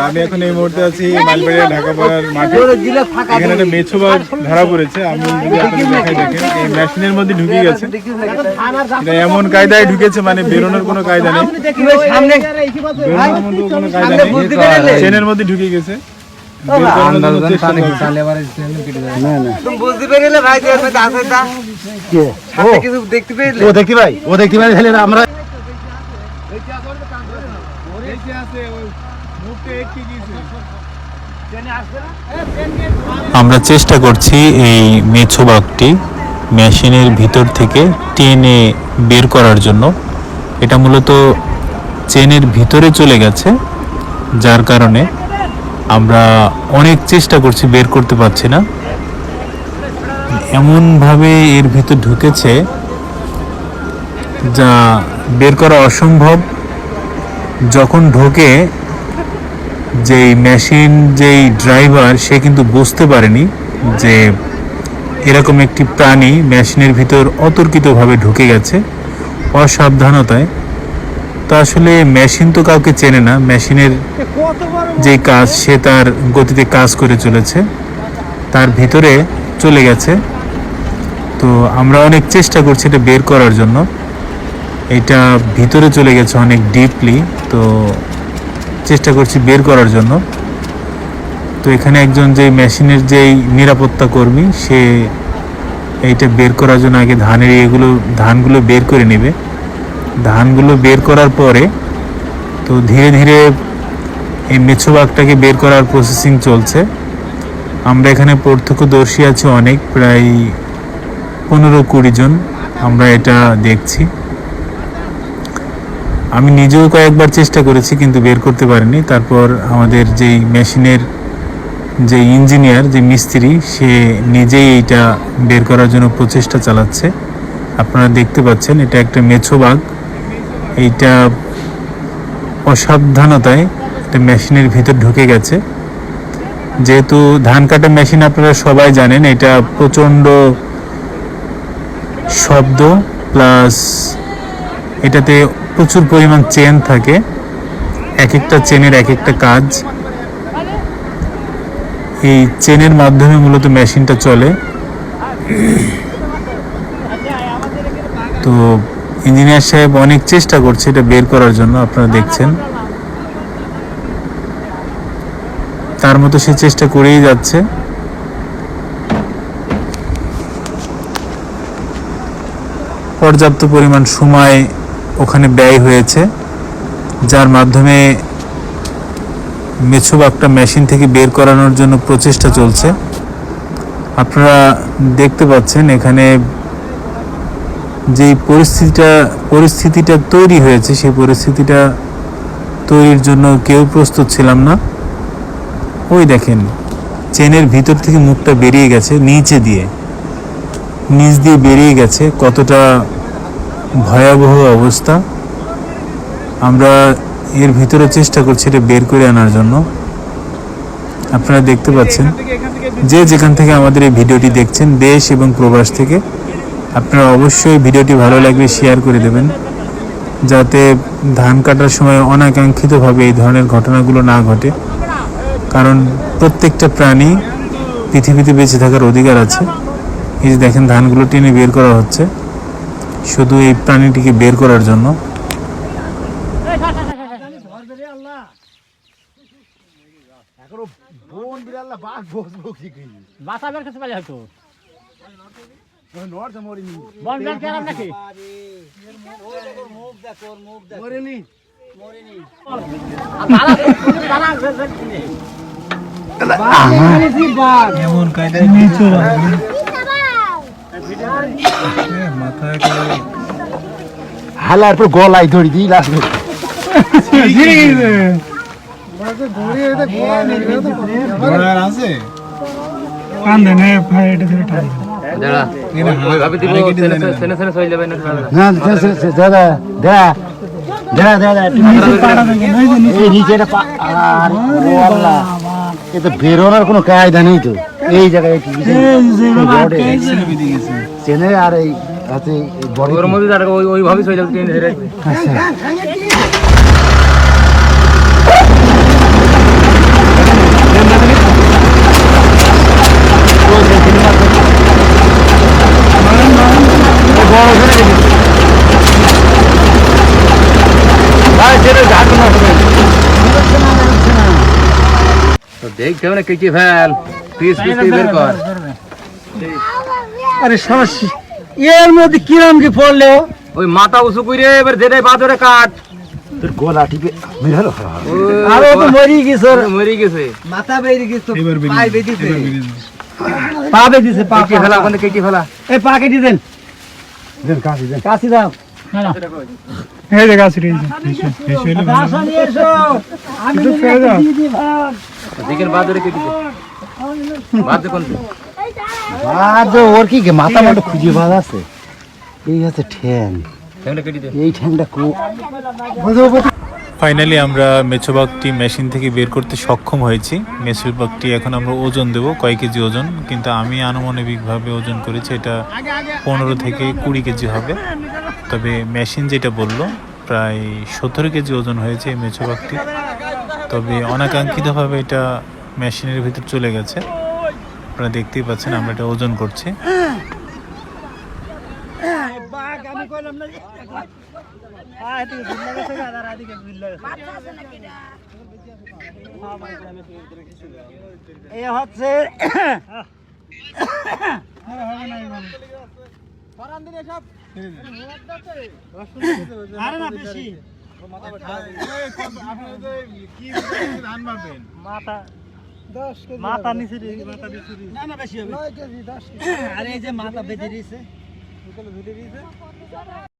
আমি এখন এই মুহূর্তে আছি মালবাড়িয়া ঢাকাপাড়ার মাঠে। এখানে একটা মেছো বাঘ ধরা পড়েছে। আমি যদি আপনাদের দেখাই, দেখেন এই মেশিনের মধ্যে ঢুকে গেছে। এটা এমন কায়দায় ঢুকেছে, মানে বেরোনোর কোনো কায়দা নেই, বেরোনোর মধ্যে কোনো কায়দা নেই, চেনের মধ্যে ঢুকে গেছে। আমরা চেষ্টা করছি এই মেছো বাঘটি মেশিনের ভিতর থেকে টেনে বের করার জন্য। এটা মূলত চেনের ভিতরে চলে গেছে, যার কারণে আমরা অনেক চেষ্টা করছি, বের করতে পারছি না। এমনভাবে এর ভিতর ঢুকেছে যা বের করা অসম্ভব। যখন ঢোকে, যেই মেশিন, যেই ড্রাইভার, সে কিন্তু বুঝতে পারেনি যে এরকম একটি প্রাণী মেশিনের ভিতর অতর্কিতভাবে ঢুকে গেছে অসাবধানতায়। তো আসলে মেশিন তো কাউকে চেনে না, মেশিনের যে কাজ সে তার গতিতে কাজ করে চলেছে, তার ভিতরে চলে গেছে। তো আমরা অনেক চেষ্টা করছি এটা বের করার জন্য। এটা ভিতরে চলে গেছে অনেক ডিপলি, তো চেষ্টা করছি বের করার জন্য। তো এখানে একজন যে মেশিনের যেই নিরাপত্তা কর্মী, সে এইটা বের করার জন্য আগে ধানগুলো বের করে নেবে। ধানগুলো বের করার পরে তো ধীরে ধীরে এই মেছো বাঘটাকে বের করার প্রসেসিং চলছে। আমরা এখানে প্রত্যক্ষদর্শী আছি অনেক, প্রায় 15-20 জন আমরা এটা দেখছি। আমি নিজেও কয়েকবার চেষ্টা করেছি, কিন্তু বের করতে পারিনি। তারপর আমাদের যেই মেশিনের যে ইঞ্জিনিয়ার, যে মিস্ত্রি, সে নিজেই এইটা বের করার জন্য প্রচেষ্টা চালাচ্ছে। আপনারা দেখতে পাচ্ছেন এটা একটা মেছো বাঘ। এইটা অসাবধানতায় একটা মেশিনের ভিতর ঢুকে গেছে। যেহেতু ধান কাটা মেশিন আপনারা সবাই জানেন, এটা প্রচণ্ড শব্দ, প্লাস এটাতে প্রচুর পরিমাণ চেন থাকে, এক একটা চেনের এক একটা কাজ। এই চেনের মাধ্যমে মূলত মেশিনটা চলে। তো ইঞ্জিনিয়ার সাহেব অনেক চেষ্টা করছে এটা বের করার জন্য, আপনারা দেখছেন। তার মতো সে চেষ্টা করেই যাচ্ছে। পর্যাপ্ত পরিমাণ সময় ওখানে ব্যয় হয়েছে, যার মাধ্যমে মেছো বাঘটা মেশিন থেকে বের করানোর জন্য প্রচেষ্টা চলছে। আপনারা দেখতে পাচ্ছেন এখানে যে পরিস্থিতিটা তৈরি হয়েছে, সেই পরিস্থিতিটা তৈরির জন্য কেউ প্রস্তুত ছিলাম না। ওই দেখেন, চেনের ভিতর থেকে মুখটা বেরিয়ে গেছে, নিচ দিয়ে বেরিয়ে গেছে। কতটা ভয়াবহ অবস্থা! আমরা এর ভিতরে চেষ্টা করছি এটা বের করে আনার জন্য। আপনারা দেখতে পাচ্ছেন, যে যেখান থেকে আমাদের এই ভিডিওটি দেখছেন, দেশ এবং প্রবাস থেকে, আপনারা অবশ্যই ভিডিওটি ভালো লাগলে শেয়ার করে দেবেন, যাতে ধান কাটার সময় অনাকাঙ্ক্ষিতভাবে এই ধরনের ঘটনাগুলো না ঘটে। কারণ প্রত্যেকটা প্রাণী পৃথিবীতে বেঁচে থাকার অধিকার আছে। এই যে দেখেন, ধানগুলো টেনে বের করা হচ্ছে শুধু এই প্রাণীটিকে বের করার জন্য। হালার পর গলায় ধরি দিই লাস্ট বেরোনোর কোনো কায়দা নেই তো। এই জায়গায় চেনে আর এই হাতে বড় মধ্যে ওইভাবে চলে যাবে। তো দেখ কেমন কেটে ফেল পিস পিস বের কর আরে সমস্যা এর মধ্যে কিরম কি পড়লো ওই মাথা উঁচু করে এবার যেটাই বাদরে কাট তোর গলা টিপে মেরালো ওই আরে ও তো মরি গেছে মরে গেছে মাথা বেরিয়ে গেছে এবার পায়ে বেরিয়ে বেরিয়েছে এবার বেরিয়ে পা বেরিয়েছে পা কেটে ফেলা ওখানে কেটে ফেলা এই পা কেটে দেন কাশি দাও এই যে গাছ রয়েছে এসে এলে ভালো আসো নিয়ে এসো আমি একটু ফেলে দাও। দিয়ে দিই ভাগ দিকের বাদরে কেটে দে বাদ কোন আজ ওর কি মাথা মাথা খুঁজে পাওয়া আছে এই আছে ঠ্যাং কেমন কেটে দে এই ঠ্যাংটা কো ফাইনালি আমরা মেছোবাগটি মেশিন থেকে বের করতে সক্ষম হয়েছি। মেছোবাগটি এখন আমরা ওজন দেব কয় কেজি ওজন, কিন্তু আমি আনুমানিকভাবে ওজন করেছি এটা 15 থেকে 20 কেজি হবে। তবে মেশিন যেটা বললো প্রায় 17 কেজি ওজন হয়েছে এই মেছোবাগটি। তবে অনাকাঙ্ক্ষিতভাবে এটা মেশিনের ভিতর চলে গেছে, আপনারা দেখতেই পাচ্ছেন আমরা এটা ওজন করছি। এই হচ্ছে আরে না বেশি মাথা 10 কেজি মাথা নিচে না না বেশি হবে 9 কেজি 10 কেজি আরে এই যে মাথা বেঁধে দিয়েছে